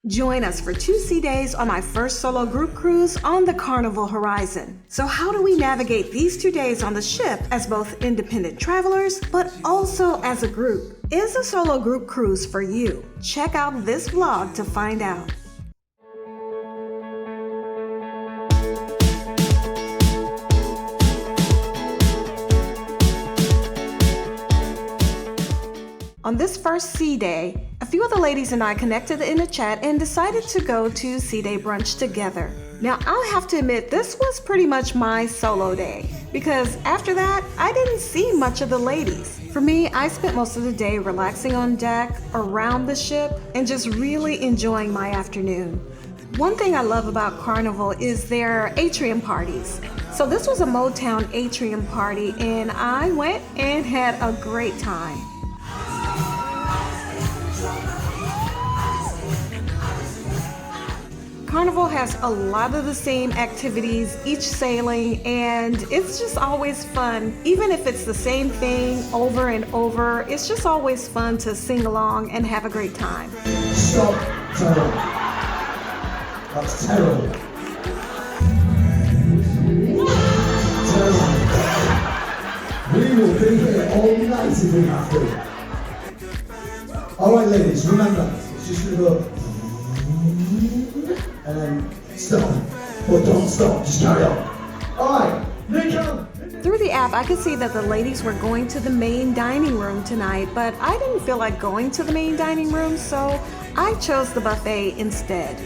Join us for 2 sea days on my first solo group cruise on the Carnival Horizon. So how do we navigate these 2 days on the ship as both independent travelers, but also as a group? Is a solo group cruise for you? Check out this vlog to find out. On this first sea day, a few of the ladies and I connected in a chat and decided to go to sea day brunch together. Now, I'll have to admit, this was pretty much my solo day, because after that, I didn't see much of the ladies. For me, I spent most of the day relaxing on deck, around the ship, and just really enjoying my afternoon. One thing I love about Carnival is their atrium parties. So this was a Motown atrium party, and I went and had a great time. Carnival has a lot of the same activities each sailing, and it's just always fun. Even if it's the same thing over and over, it's just always fun to sing along and have a great time. Stop, terrible. That's terrible. Terrible. We will be here all night if we have to. Alright ladies, remember, it's just gonna go and then stop, but don't stop, just carry on. Alright, Nico! Through the app, I could see that the ladies were going to the main dining room tonight, but I didn't feel like going to the main dining room, so I chose the buffet instead.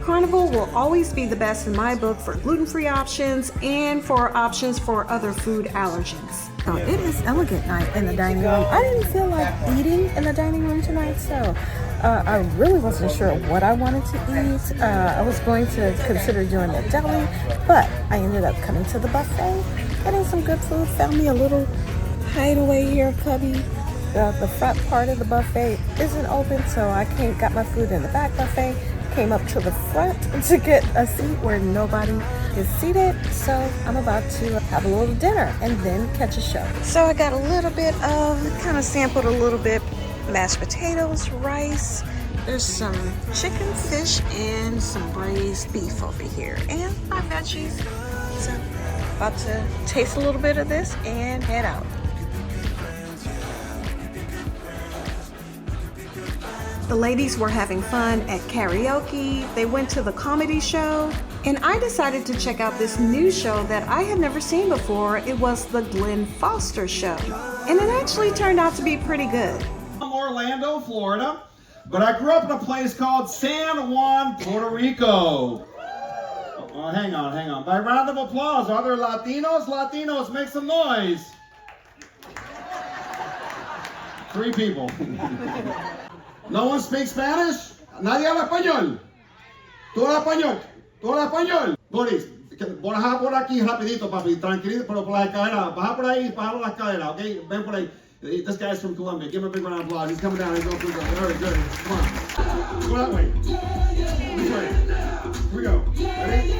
Carnival will always be the best in my book for gluten-free options and for options for other food allergens. Oh, it is elegant night in the dining room. I didn't feel like eating in the dining room tonight, so I really wasn't sure what I wanted to eat. I was going to consider doing the deli, but I ended up coming to the buffet, getting some good food, found me a little hideaway here, cubby. The front part of the buffet isn't open, so I got my food in the back buffet, came up to the front to get a seat where nobody is seated. So I'm about to have a little dinner and then catch a show. So I got a little bit of, kind of sampled a little bit, mashed potatoes, rice. There's some chicken, fish, and some braised beef over here, and my veggies. So about to taste a little bit of this and head out. The ladies were having fun at karaoke, they went to the comedy show, and I decided to check out this new show that I had never seen before. It was the Glenn Foster Show, and it actually turned out to be pretty good. I'm Orlando, Florida, but I grew up in a place called San Juan, Puerto Rico. Oh, hang on. By round of applause, are there Latinos? Latinos, make some noise. 3 people. No one speaks Spanish? Nadie habla español. Tú hablas español. Tú hablas español. Boris, baja por aquí rapidito, papi, tranquilito, pero por la escalera. Baja por ahí, baja por la escalera, okay? Ven por ahí. This guy's from Colombia. Give him a big round of applause. He's coming down. He's going through the very good. Come on. Go that way. This way. Here we go. Ready?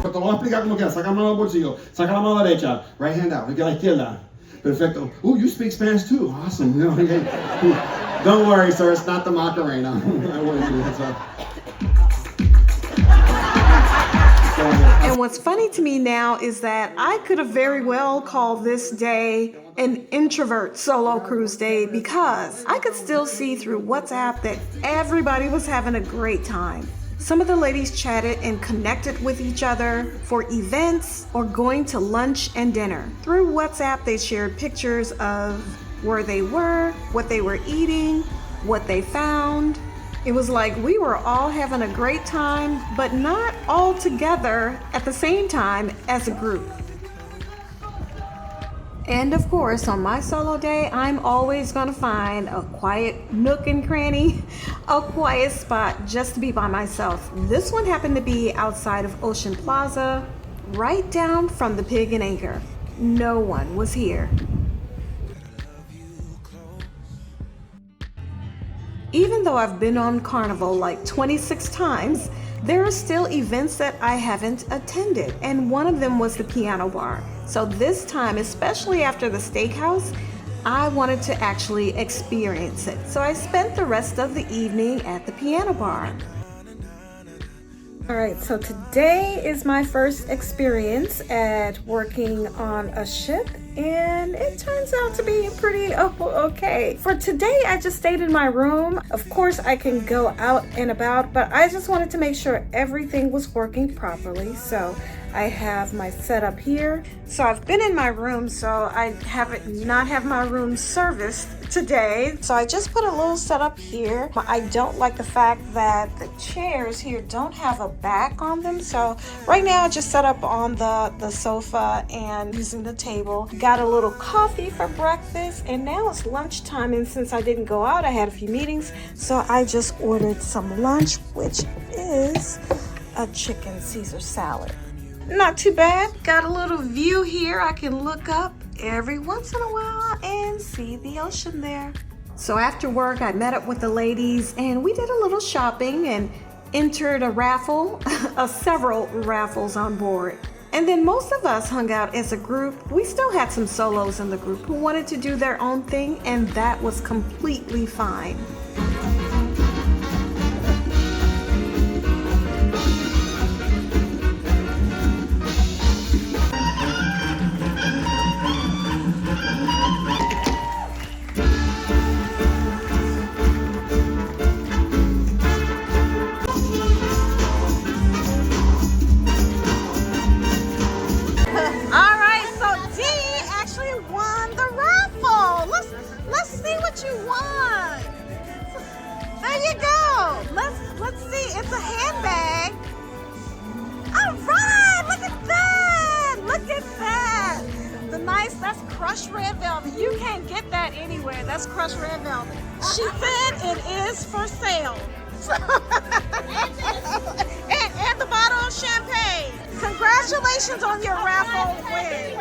Te lo voy a explicar como quieras. Saca la mano del bolsillo. Saca la mano derecha. Right hand out. La izquierda. Perfecto. Oh, you speak Spanish too. Awesome. No, don't worry, sir. It's not the Macarena. I wouldn't do that, sir. And what's funny to me now is that I could have very well called this day an introvert solo cruise day, because I could still see through WhatsApp that everybody was having a great time. Some of the ladies chatted and connected with each other for events or going to lunch and dinner. Through WhatsApp, they shared pictures of where they were, what they were eating, what they found. It was like we were all having a great time, but not all together at the same time as a group. And of course, on my solo day, I'm always gonna find a quiet nook and cranny, a quiet spot just to be by myself. This one happened to be outside of Ocean Plaza, right down from the Pig and Anchor. No one was here. Even though I've been on Carnival like 26 times, there are still events that I haven't attended, and one of them was the piano bar. So this time, especially after the steakhouse, I wanted to actually experience it. So I spent the rest of the evening at the piano bar. All right, so today is my first experience at working on a ship, and it turns out to be pretty okay. For today, I just stayed in my room. Of course, I can go out and about, but I just wanted to make sure everything was working properly. So I have my setup here. So I've been in my room, so I not have my room serviced today. So I just put a little setup here. I don't like the fact that the chairs here don't have a back on them. So right now I just set up on the sofa and using the table. Got a little coffee for breakfast, and now it's lunchtime, and since I didn't go out, I had a few meetings, so I just ordered some lunch, which is a chicken Caesar salad. Not too bad. Got a little view here. I can look up every once in a while and see the ocean there. So after work, I met up with the ladies and we did a little shopping and entered a raffle, several raffles on board. And then most of us hung out as a group. We still had some solos in the group who wanted to do their own thing, and that was completely fine. Let's see, it's a handbag. All right, look at that. Look at that. That's crushed red velvet. You can't get that anywhere. That's crushed red velvet. She said it is for sale. and the bottle of champagne. Congratulations on your raffle win.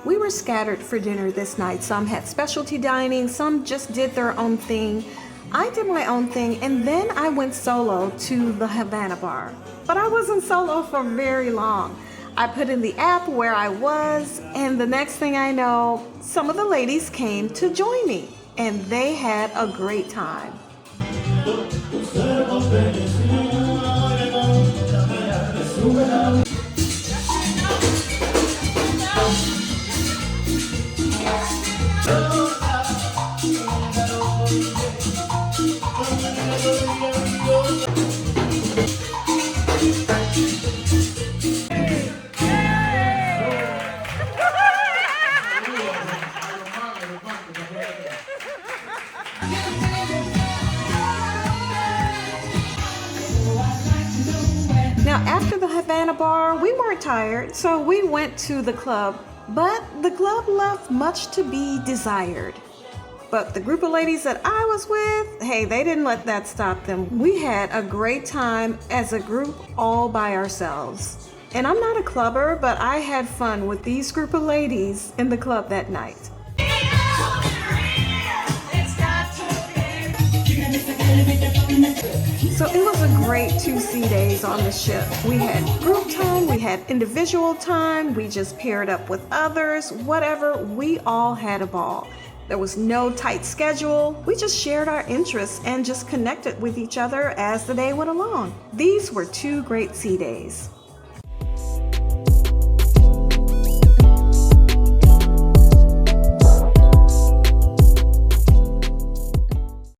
We were scattered for dinner this night. Some had specialty dining, some just did their own thing. I did my own thing, and then I went solo to the Havana bar. But I wasn't solo for very long. I put in the app where I was, and the next thing I know, some of the ladies came to join me, and they had a great time. Now, after the Havana bar, we weren't tired, so we went to the club, but the club left much to be desired. But the group of ladies that I was with, hey, they didn't let that stop them. We had a great time as a group all by ourselves. And I'm not a clubber, but I had fun with these group of ladies in the club that night. So it was a great 2 sea days on the ship. We had group time, we had individual time, we just paired up with others, whatever, we all had a ball. There was no tight schedule. We just shared our interests and just connected with each other as the day went along. These were 2 great sea days.